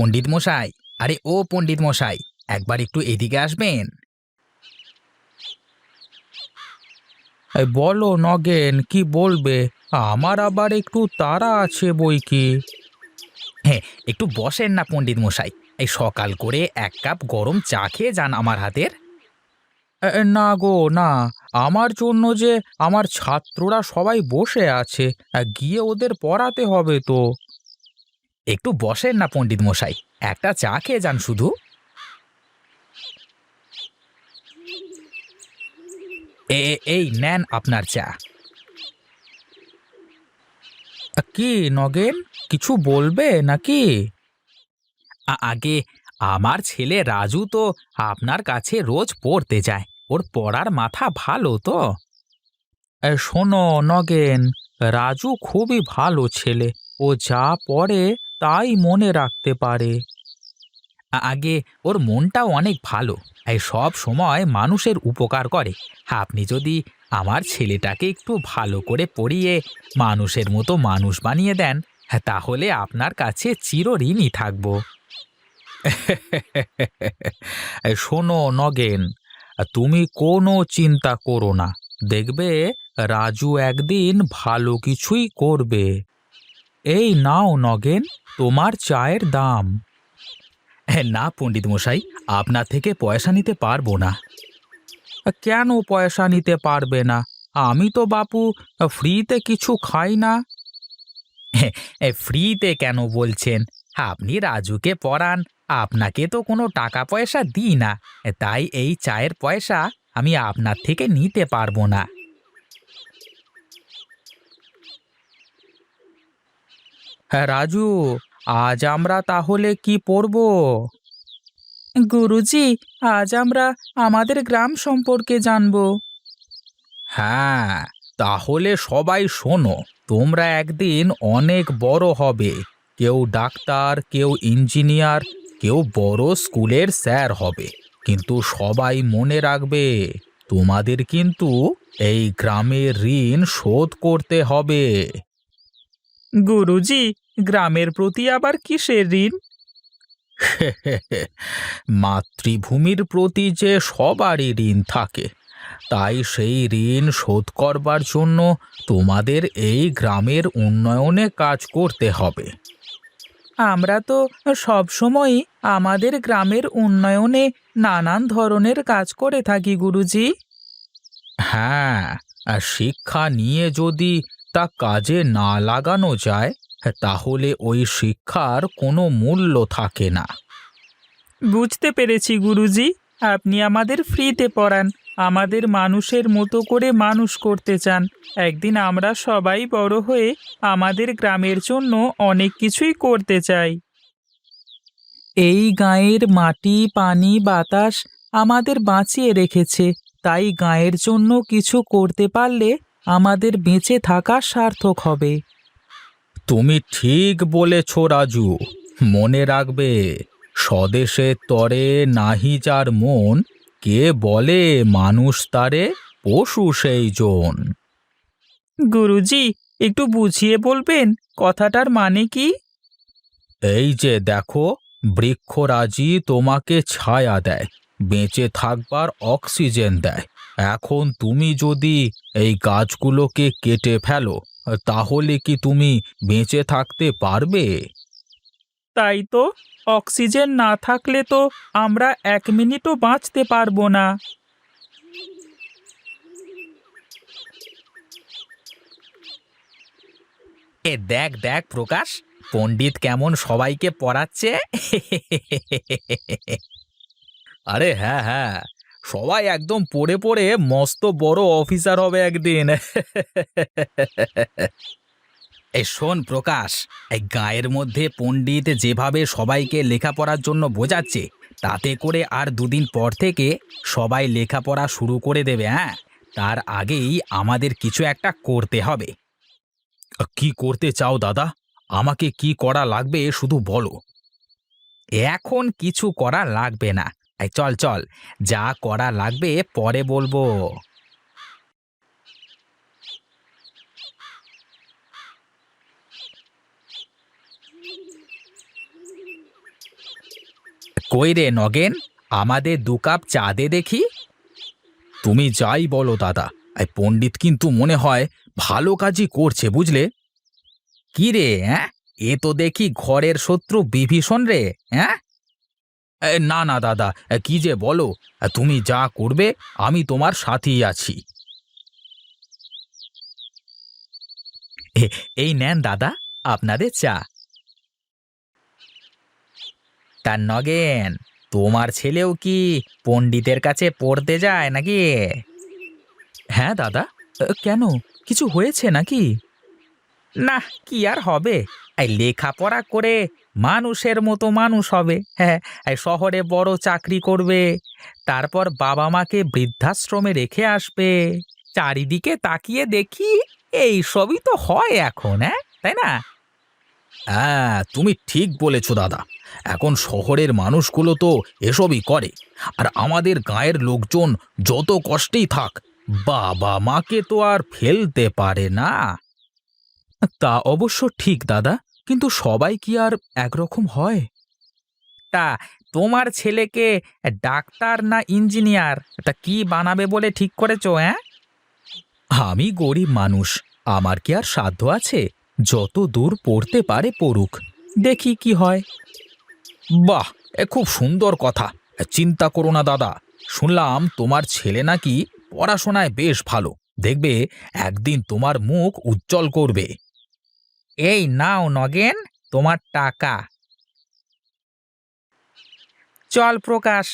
পণ্ডিত মশাই, আরে ও পণ্ডিত মশাই, একবার একটু এদিকে আসবেন। বলো নগেন, কি বলবে? আমার আবার একটু তাড়া আছে বই কি। হ্যাঁ, একটু বসেন না পণ্ডিত মশাই। এই সকাল করে এক কাপ গরম চা খেয়ে যান আমার হাতের। না গো না, আমার জন্য যে আমার ছাত্ররা সবাই বসে আছে, গিয়ে ওদের পড়াতে হবে তো। একটু বসেন না পণ্ডিত মশাই, একটা চা খেয়ে যান শুধু। এই নেন আপনার চা। কি নগেন, কিছু বলবে নাকি? আগে আমার ছেলে রাজু তো আপনার কাছে রোজ পড়তে যায়, ওর পড়ার মাথা ভালো তো। শোনো নগেন, রাজু খুবই ভালো ছেলে, ও যা পড়ে তাই মনে রাখতে পারে। আগে ওর মনটাও অনেক ভালো, এই সব সময় মানুষের উপকার করে। আপনি যদি আমার ছেলেটাকে একটু ভালো করে পড়িয়ে মানুষের মতো মানুষ বানিয়ে দেন, তাহলে আপনার কাছে চিরঋণী থাকবো। শোনো নগেন, তুমি কোনো চিন্তা করো না, দেখবে রাজু একদিন ভালো কিছুই করবে। এই নাও নগেন, তোমার চায়ের দাম। না পণ্ডিত মশাই, আপনার থেকে পয়সা নিতে পারবো না। কেন পয়সা নিতে পারবে না? আমি তো বাপু ফ্রিতে কিছু খাই না। ফ্রিতে কেন বলছেন? আপনি রাজুকে পড়ান, আপনাকে তো কোনো টাকা পয়সা দিই না, তাই এই চায়ের পয়সা আমি আপনার থেকে নিতে পারবো না। হ্যাঁ রাজু, আজ আমরা তাহলে কি পড়ব? গুরুজি, আজ আমরা আমাদের গ্রাম সম্পর্কে জানব। হ্যাঁ, তাহলে সবাই শোনো, তোমরা একদিন অনেক বড় হবে। কেউ ডাক্তার, কেউ ইঞ্জিনিয়ার, কেউ বড় স্কুলের স্যার হবে। কিন্তু সবাই মনে রাখবে, তোমাদের কিন্তু এই গ্রামের ঋণ শোধ করতে হবে। গুরুজি, গ্রামের প্রতি আবার কিসের ঋণ? মাতৃভূমির প্রতি যে সবারই ঋণ থাকে, তাই সেই ঋণ শোধ করবার জন্য তোমাদের এই গ্রামের উন্নয়নে কাজ করতে হবে। আমরা তো সবসময়ই আমাদের গ্রামের উন্নয়নে নানান ধরনের কাজ করে থাকি গুরুজি। হ্যাঁ, আর শিক্ষা নিয়ে যদি তা কাজে না লাগানো যায়, তাহলে ওই শিক্ষার কোনো মূল্য থাকে না। বুঝতে পেরেছি গুরুজি, আপনি আমাদের ফ্রিতে পড়ান, আমাদের মানুষের মতো করে মানুষ করতে চান। একদিন আমরা সবাই বড় হয়ে আমাদের গ্রামের জন্য অনেক কিছুই করতে চাই। এই গাঁয়ের মাটি, পানি, বাতাস আমাদের বাঁচিয়ে রেখেছে, তাই গাঁয়ের জন্য কিছু করতে পারলে আমাদের বেঁচে থাকা সার্থক হবে। তুমি ঠিক বলেছ রাজু, মনে রাখবে, স্বদেশের তরে নাহি যার মন, কে বলে মানুষ তারে পশু সেই জন। গুরুজি, একটু বুঝিয়ে বলবেন কথাটার মানে কি? এই যে দেখো, বৃক্ষরাজি তোমাকে ছায়া দেয়, বেঁচে থাকবার অক্সিজেন দেয়। এখন তুমি যদি এই গাছগুলোকে কেটে ফেলো, তাহলে কি তুমি বেঁচে থাকতে পারবে? তাই তো, অক্সিজেন না থাকলে তো আমরা এক মিনিটও বাঁচতে পারবো না। দেখ দেখ প্রকাশ, পণ্ডিত কেমন সবাইকে পড়াচ্ছে। আরে হ্যাঁ হ্যাঁ, সবাই একদম পড়ে পড়ে মস্ত বড় অফিসার হবে একদিন। এই শোন প্রকাশ, এই গায়ের মধ্যে পণ্ডিত যেভাবে সবাইকে লেখাপড়ার জন্য বোঝাচ্ছে, তাতে করে আর দুদিন পর থেকে সবাই লেখাপড়া শুরু করে দেবে। হ্যাঁ, তার আগেই আমাদের কিছু একটা করতে হবে। কি করতে চাও দাদা? আমাকে কি করা লাগবে শুধু বলো। এখন কিছু করা লাগবে না, এই চল চল, যা করা লাগবে পরে বলবো। কই রে নগেন, আমাদের 2 কাপ চা দে দেখি। তুমি যাই বলো দাদা, এই পণ্ডিত কিন্তু মনে হয় ভালো কাজই করছে বুঝলে। কি রে, হ্যাঁ? এ তো দেখি ঘরের শত্রু বিভীষণ রে। হ্যাঁ, না না দাদা, কি যে বলো। তুমি যা করবে আমি তোমার সাথেই আছি। এই নেন দাদা, আপনাদের চা। তার নগেন, তোমার ছেলেও কি পণ্ডিতের কাছে পড়তে যায় নাকি? হ্যাঁ দাদা। কেন, কিছু হয়েছে নাকি? না, কি আর হবে, এই লেখাপড়া করে মানুষের মতো মানুষ হবে। হ্যাঁ, এই শহরে বড় চাকরি করবে, তারপর বাবা মাকে বৃদ্ধাশ্রমে রেখে আসবে। চারিদিকে তাকিয়ে দেখি এই সবই তো হয় এখন, হ্যাঁ, তাই না? হ্যাঁ, তুমি ঠিক বলেছো দাদা। এখন শহরের মানুষগুলো তো এসবই করে। আর আমাদের গাঁয়ের লোকজন যত কষ্টেই থাক, বাবা মাকে তো আর ফেলতে পারে না। তা অবশ্য ঠিক দাদা, কিন্তু সবাই কি আর একরকম হয়? তা তোমার ছেলেকে ডাক্তার না ইঞ্জিনিয়ার, তা কি বানাবে বলে ঠিক করেছো? হ্যাঁ, আমি গরিব মানুষ, আমার কি আর সাধ্য আছে? যত দূর পড়তে পারে পড়ুক, দেখি কি হয়। বাহ, এ খুব সুন্দর কথা। চিন্তা করো না দাদা, শুনলাম তোমার ছেলে নাকি পড়াশোনায় বেশ ভালো। দেখবে একদিন তোমার মুখ উজ্জ্বল করবে। এই নাও নগেন, তোমার টাকা। চল প্রকাশ।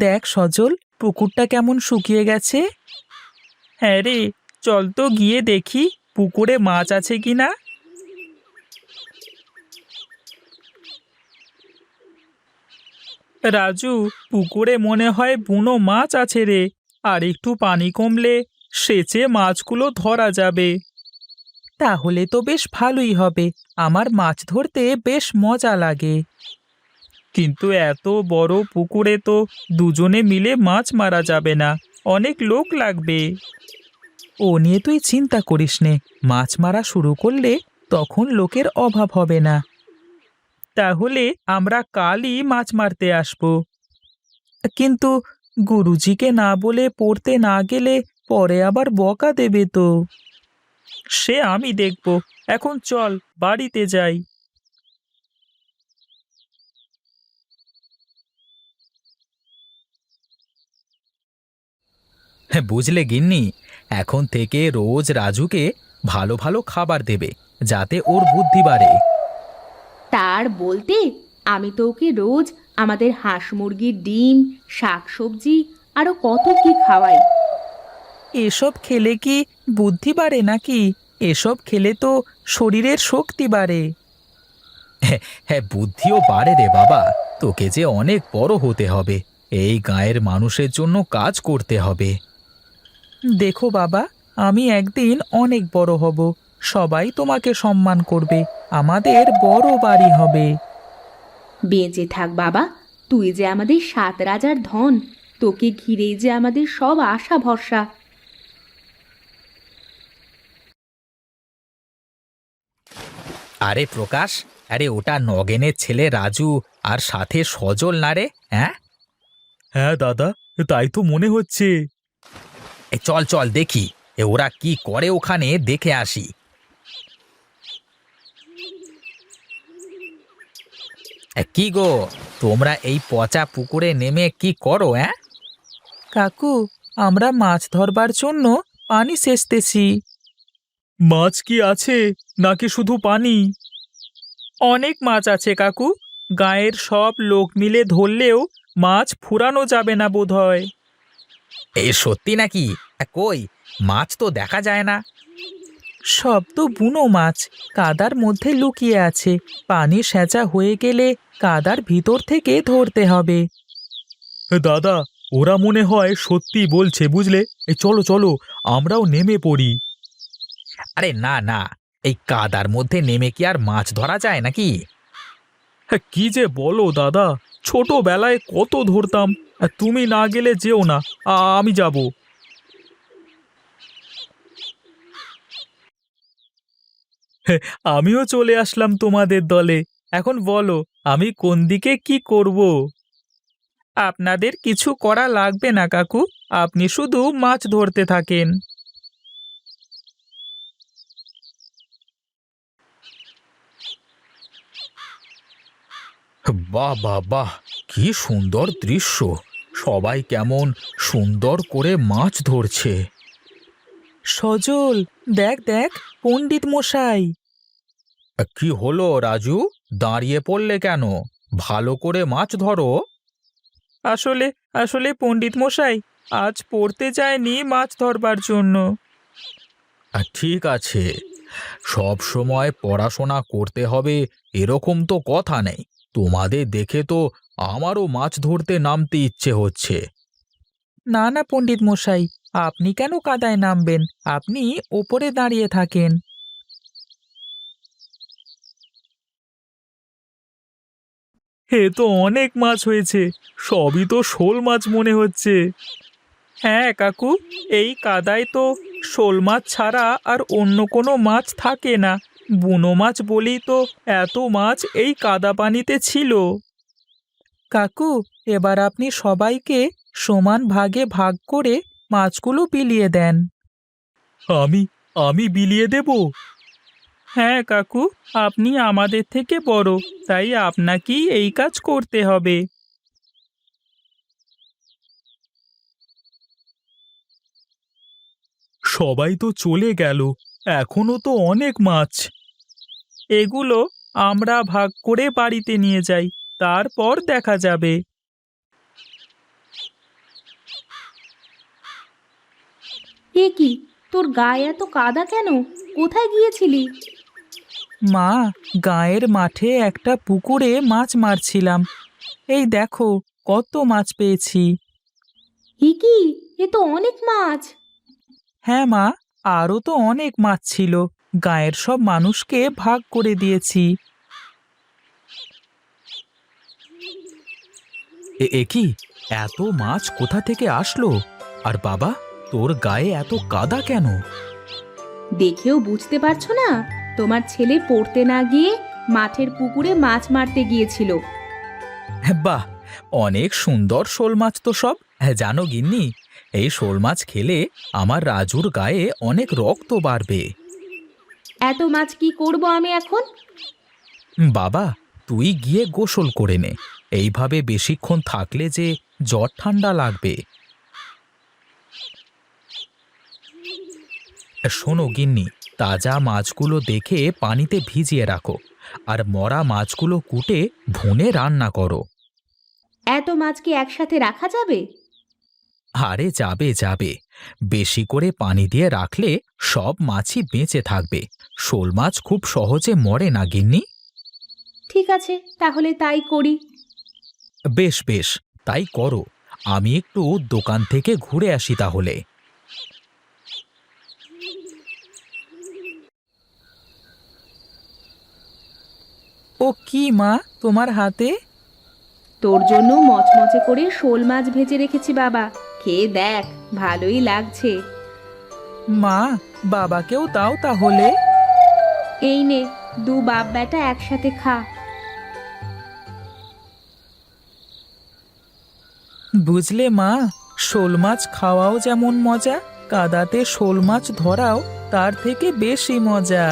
দেখ সজল, পুকুরটা কেমন শুকিয়ে গেছে। হ্যাঁ রে, চল তো গিয়ে দেখি পুকুরে মাছ আছে কিনা। রাজু, পুকুরে মনে হয় বুনো মাছ আছে রে। আর একটু পানি কমলে সেচে মাছগুলো ধরা যাবে। তাহলে তো বেশ ভালোই হবে, আমার মাছ ধরতে বেশ মজা লাগে। কিন্তু এত বড় পুকুরে তো দুজনে মিলে মাছ মারা যাবে না, অনেক লোক লাগবে। ও নিয়ে তুই চিন্তা করিস নে, মাছ মারা শুরু করলে তখন লোকের অভাব হবে না। তাহলে আমরা কালই মাছ মারতে আসবো। কিন্তু গুরুজিকে না বলে পড়তে না গেলে পরে আবার বকা দেবে তো। সে আমি দেখব, এখন চল বাড়িতে যাই। হ্যাঁ, বুঝলে গিন্নি, এখন থেকে রোজ রাজুকে ভালো ভালো খাবার দেবে, যাতে ওর বুদ্ধি বাড়ে। তার বলতে, আমি তো ওকে রোজ আমাদের হাঁস মুরগির ডিম, শাকসবজি আরো কত কি খাওয়াই। এসব খেলে কি বুদ্ধি বাড়ে নাকি? এসব খেলে তো শরীরের শক্তি বাড়ে। হ্যাঁ, হ্যাঁ, বুদ্ধিও বাড়ে রে বাবা। তোকে যে অনেক বড় হতে হবে, এই গাঁয়ের মানুষের জন্য কাজ করতে হবে। দেখো বাবা, আমি একদিন অনেক বড় হব, সবাই তোমাকে সম্মান করবে, আমাদের বড় বাড়ি হবে। বেঁচে থাক বাবা, তুই যে আমাদের 7 রাজার ধন, তোকে ঘিরেই যে আমাদের সব আশা ভরসা। আরে প্রকাশ, আরে ওটা নগেনের ছেলে রাজু, আর সাথে সজল না রে? হ্যাঁ, হ্যাঁ দাদা, তাই তো মনে হচ্ছে। চল চল দেখি, ওরা কি করে ওখানে দেখে আসি। কি গো, তোমরা এই পচা পুকুরে নেমে কি করো? হ্যাঁ কাকু, আমরা মাছ ধরবার জন্য পানি সেচতেছি। মাছ কি আছে নাকি শুধু পানি? অনেক মাছ আছে কাকু, গায়ের সব লোক মিলে ধরলেও মাছ ফুরানো যাবে না বোধহয়। এ সত্যি নাকি? কই, মাছ তো দেখা যায় না। সব তো বুনো মাছ, কাদার মধ্যে লুকিয়ে আছে। পানি সেঁচা হয়ে গেলে কাদার ভিতর থেকে ধরতে হবে। দাদা, ওরা মনে হয় সত্যি বলছে বুঝলে। এই চলো চলো, আমরাও নেমে পড়ি। আরে না না, এই কাদার মধ্যে নেমে কি আর মাছ ধরা যায় নাকি? কি যে বলো দাদা, ছোটবেলায় কত ধরতাম। তুমি না গেলে যেও না, আমি যাব। আমিও চলে আসলাম তোমাদের দলে। এখন বলো, আমি কোন দিকে কি করব? আপনাদের কিছু করা লাগবে না কাকু, আপনি শুধু মাছ ধরতে থাকেন। বাহ বাহ বাহ, কি সুন্দর দৃশ্য! সবাই কেমন সুন্দর করে মাছ ধরছে। সজল, দেখ দেখ, পণ্ডিত মশাই। কি হলো রাজু, দাঁড়িয়ে পড়লে কেন? ভালো করে মাছ ধরো। আসলে আসলে পণ্ডিত মশাই, আজ পড়তে যায়নি মাছ ধরবার জন্য। ঠিক আছে, সব সময় পড়াশোনা করতে হবে এরকম তো কথা নেই। তোমাদের দেখে তো আমারও মাছ ধরতে নামতে ইচ্ছে হচ্ছে। না না পণ্ডিত মশাই, আপনি কেন কাদায় নামবেন? আপনি ওপরে দাঁড়িয়ে থাকেন। হে তো অনেক মাছ হয়েছে, সবই তো শোল মাছ মনে হচ্ছে। হ্যাঁ কাকু, এই কাদায় তো শোল মাছ ছাড়া আর অন্য কোনো মাছ থাকে না। বুনো মাছ বলেই তো এত মাছ এই কাদা পানিতে ছিল। কাকু, এবার আপনি সবাইকে সমান ভাগে ভাগ করে মাছগুলো বিলিয়ে দেন। আমি আমি বিলিয়ে দেব? হ্যাঁ কাকু, আপনি আমাদের থেকে বড়, তাই আপনাকেই এই কাজ করতে হবে। সবাই তো চলে গেল, এখনো তো অনেক মাছ। এগুলো আমরা ভাগ করে বাড়িতে নিয়ে যাই, তারপর দেখা যাবে। এ কি, তোর গায়ে এত কাদা কেন? কোথায় গিয়েছিলি? মা, গায়ের মাঠে একটা পুকুরে মাছ মারছিলাম। এই দেখো, কত মাছ পেয়েছি। এ কি, এ তো অনেক মাছ! হ্যাঁ মা, আরও তো অনেক মাছ ছিল, গায়ের সব মানুষকে ভাগ করে দিয়েছি। এ কি, এত মাছ কোথা থেকে আসলো? আর বাবা, তোর গায়ে এত কাদা কেন? দেখেও বুঝতে পারছো না? তোমার ছেলে পড়তে না গিয়ে মাঠের পুকুরে মাছ মারতে গিয়েছিল। বাহ, অনেক সুন্দর শোল মাছ তো সব। জানো গিন্নি, এই শোল মাছ খেলে আমার রাজুর গায়ে অনেক রক্ত বাড়বে। এত মাছ কি করব আমি এখন? বাবা, তুই গিয়ে গোসল করে নে, এইভাবে বেশিক্ষণ থাকলে যে জ্বর ঠান্ডা লাগবে। শোনো গিন্নি, তাজা মাছগুলো দেখে পানিতে ভিজিয়ে রাখো, আর মরা মাছগুলো কুটে ভুনে রান্না করো। এত মাছ কি একসাথে রাখা যাবে? আরে যাবে যাবে, বেশি করে পানি দিয়ে রাখলে সব মাছই বেঁচে থাকবে। শোল মাছ খুব সহজে মরে না গিন্নি। ঠিক আছে, তাহলে তাই করি। বেশ বেশ, তাই করো। আমি একটু দোকান থেকে ঘুরে আসি তাহলে। ও কি মা, তোমার হাতে? তোর জন্য মচমচে করে শোল মাছ ভেজে রেখেছি বাবা, খেয়ে দেখ, ভালোই লাগছে। মা, বাবাকেও দাও তাহলে। এই নে, দু বাপ বেটা একসাথে খা। বুঝলে মা, শোল মাছ খাওয়াও যেমন মজা, কাদাতে শোল মাছ ধরাও তার থেকে বেশি মজা।